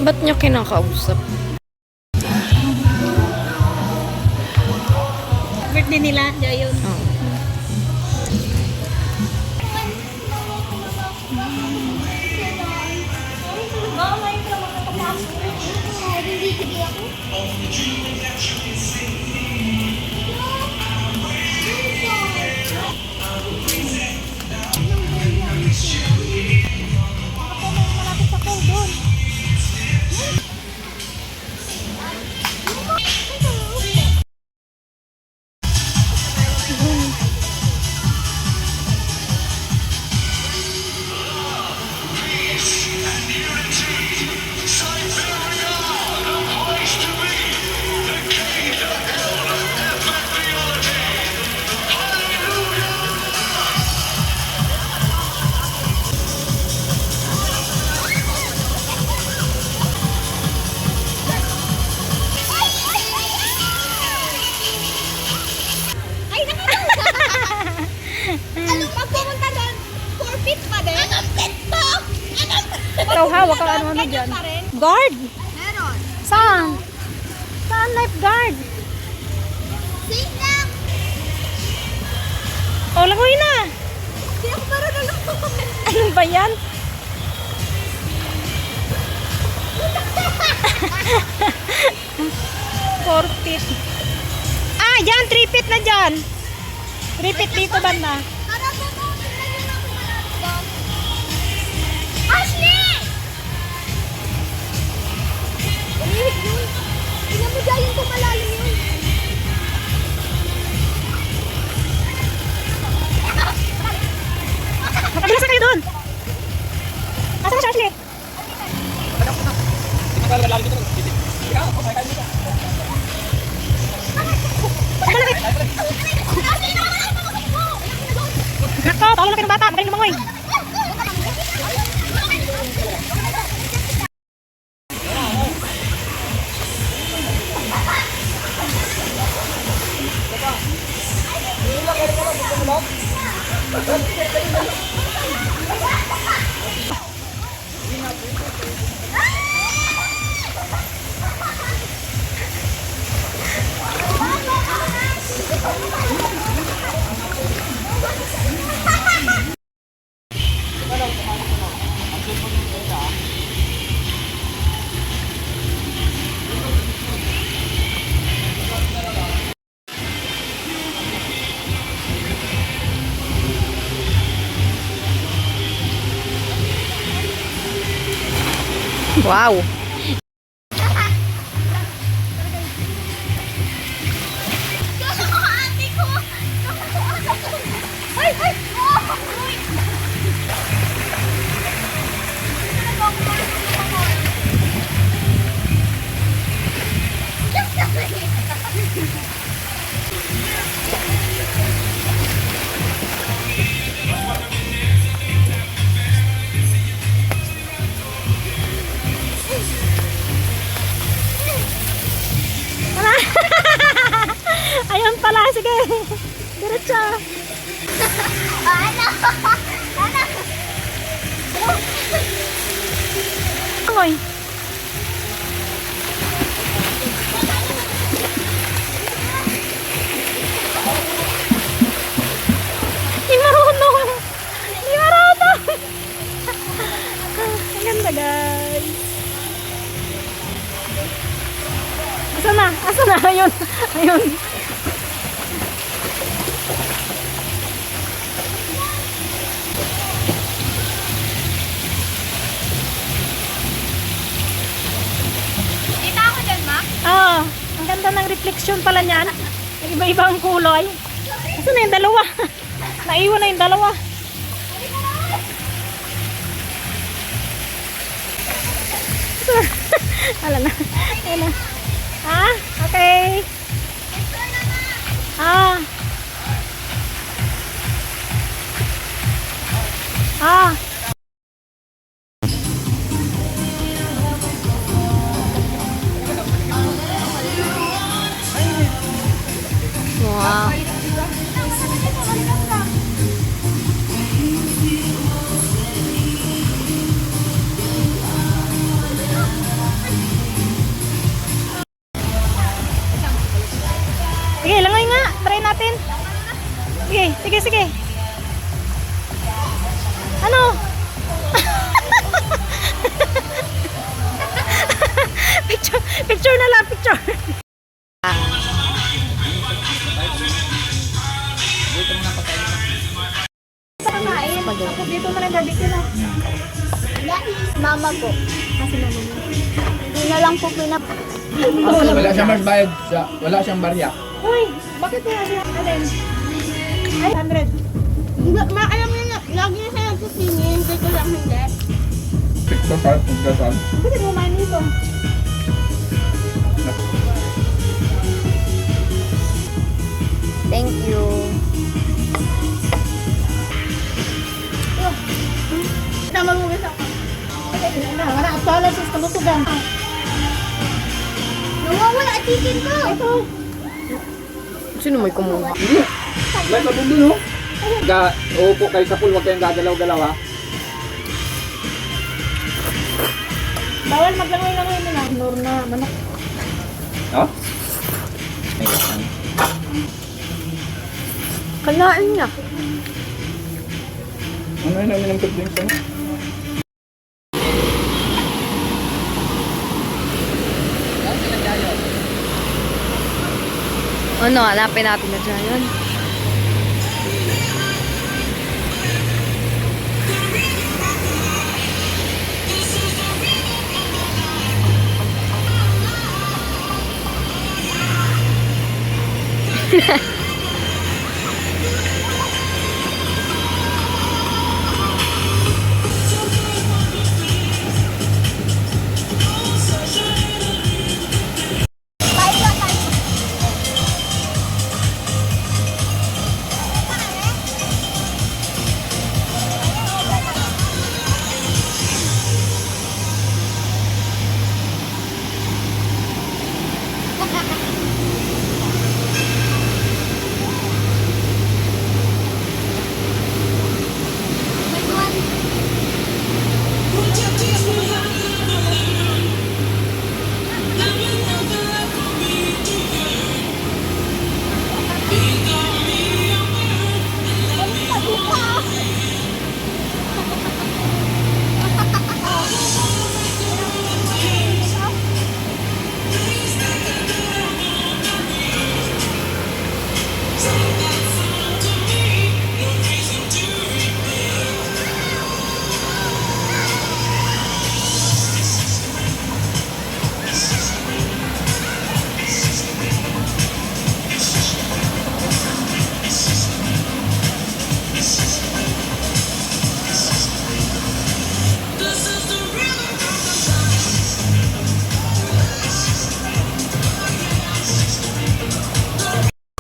Ba't niya kinakausap? Birthday nila, yun. Oh. Ikaw hawak ka ano dyan? Guard? Meron. Saan? Saan lifeguard? Sing lang. O, langoy na! Hindi ako marunong lumungan. Ano ba yan? Four feet. Ah, dyan! 3 feet na dyan! 3 feet dito banda. Tara po po. Tingnan niyo lang kung malalim doon. Ashley! Umihit yun. Tingnan mo dyan yung kung malalim yun. Magkabilis na kayo doon! Asa ka siya, Ashley? Nako, tawag lang kayo ng bata. Magaling lumangoy. Wow! Ate ko! Ay! Ay! Oh! Ayun pala, sige. Diretso. Ano? Ano? Langoy. Hindi marunong. Hindi marunong. Ang ganda, guys. Asa na? Asa na? Ayun. Ayun. Kita ako dyan, ma? Ah, ang ganda ng reflection pala niyan. Iba-iba ang kulay. Asa na yung dalawa? Naiwan na yung dalawa. Ala na. Ala. Ha? Okay. Ah. Ah. Wow! Sige. Ano? Picture na lang, picture. Ako dito mo na barbecue na. Mama ko. Kasi mama mo. Hindi na lang po pinap... Wala siyang magbayad, wala siyang barya. Uy, bakit wala siya? Alin? Ay, 100. Alam niyo na, lagi na siya nagsusingin. Dito lang hindi. Picture part, pagkasal. Bakit mo main nito? Thank you. Tama mo gusto ko. Wala, atala sa kalusugan. Nawawala ang chicken ko. Ito. Sino may kumuha? May pabundo, no? Uupo kayo sa pool, huwag kayong gagalaw-galaw, ha? Bawal maglangoy-langoy nila. Nor na, manok. Ha? Ayan. Kalain niya. Ano yun namin ang good drinks, ano? Ano, hanapin natin na dyan yun.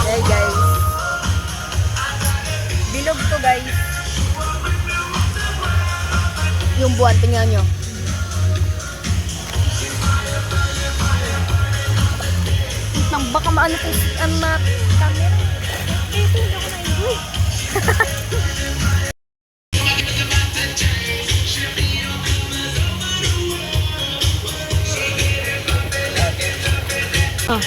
Hey guys. Bilog to guys. Yung buwan, tingnan nyo. Nang baka maano po ang camera. Ito, hindi ako na-enjoy. Ah.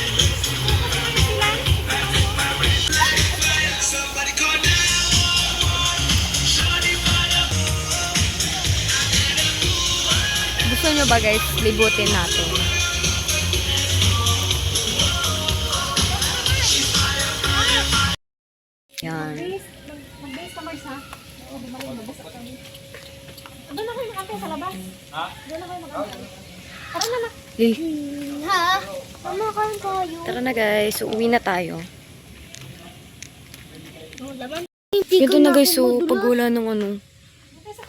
Gusto nyo ba guys, libutin natin? Yan. Mag-base ka, Mars, ha? Oo, bumalik, mabasa ka. Doon na kayo mag-antay sa labas. Ha? Doon na kayo mag-antay. Tara na na. Lil, Ha? Mama, kain tayo. tara na guys, uwi na tayo. Oh, laban. Ito na guys, so pag wala ng ano.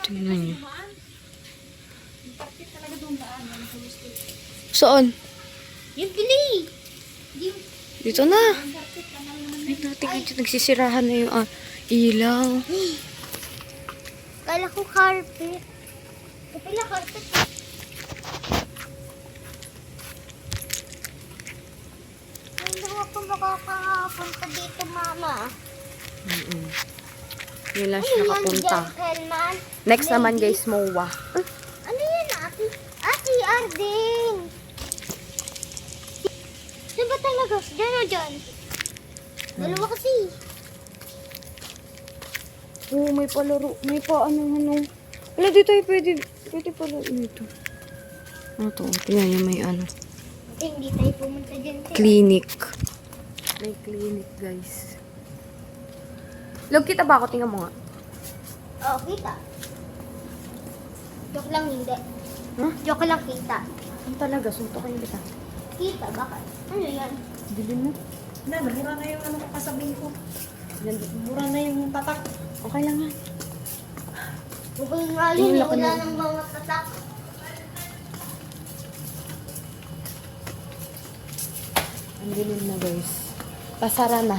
Tingnan nyo. Saan? Yung pili. Dito na. Ay, natin nagsisirahan na yung ilaw. Kala ko carpet. Kapila carpet. Hindi ako makakapunta dito, Mama. Yun lang siya nakapunta. Gentleman. Next naman guys, MOA. Ano yan, Ate? Ate Arden. Saan ba talaga? Diyan o dyan? Dalawa kasi. Oo, may palaro. May pa ano. Wala, dito ay pwede pala dito. Ano to? Tingnan niyo, may ano. Hindi tayo pumunta dyan. Clinic. May clinic, guys. Log, kita ba ako? Tingnan mo nga. Oo, kita. Joke lang hindi. Huh? Joke lang kita. Ano talaga? Suntokin kita. Kita, bakit? Ano yan? Bilhin mo. Na, mura na yung ano kasabihin ko. Mura na yung tatak. Okay lang yan. Bukod nga Ayun, yun, laki wala na. ng mga tatak. Ang dilim na, guys. Pasara na.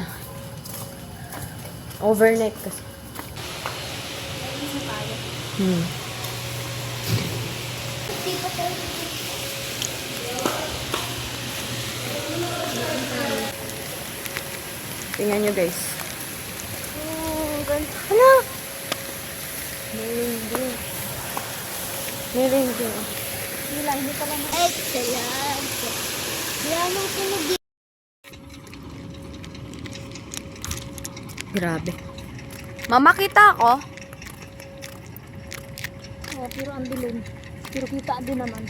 Overnight kasi. Hindi pa tayo. Tingnan nyo, guys. Ganun. Hala! May reindeer. May reindeer. Wala, hindi pala na. Excellent. Yan ang sunog. Grabe. Mama, kita ako? Oh, pero ang dilim. Pero kita din naman.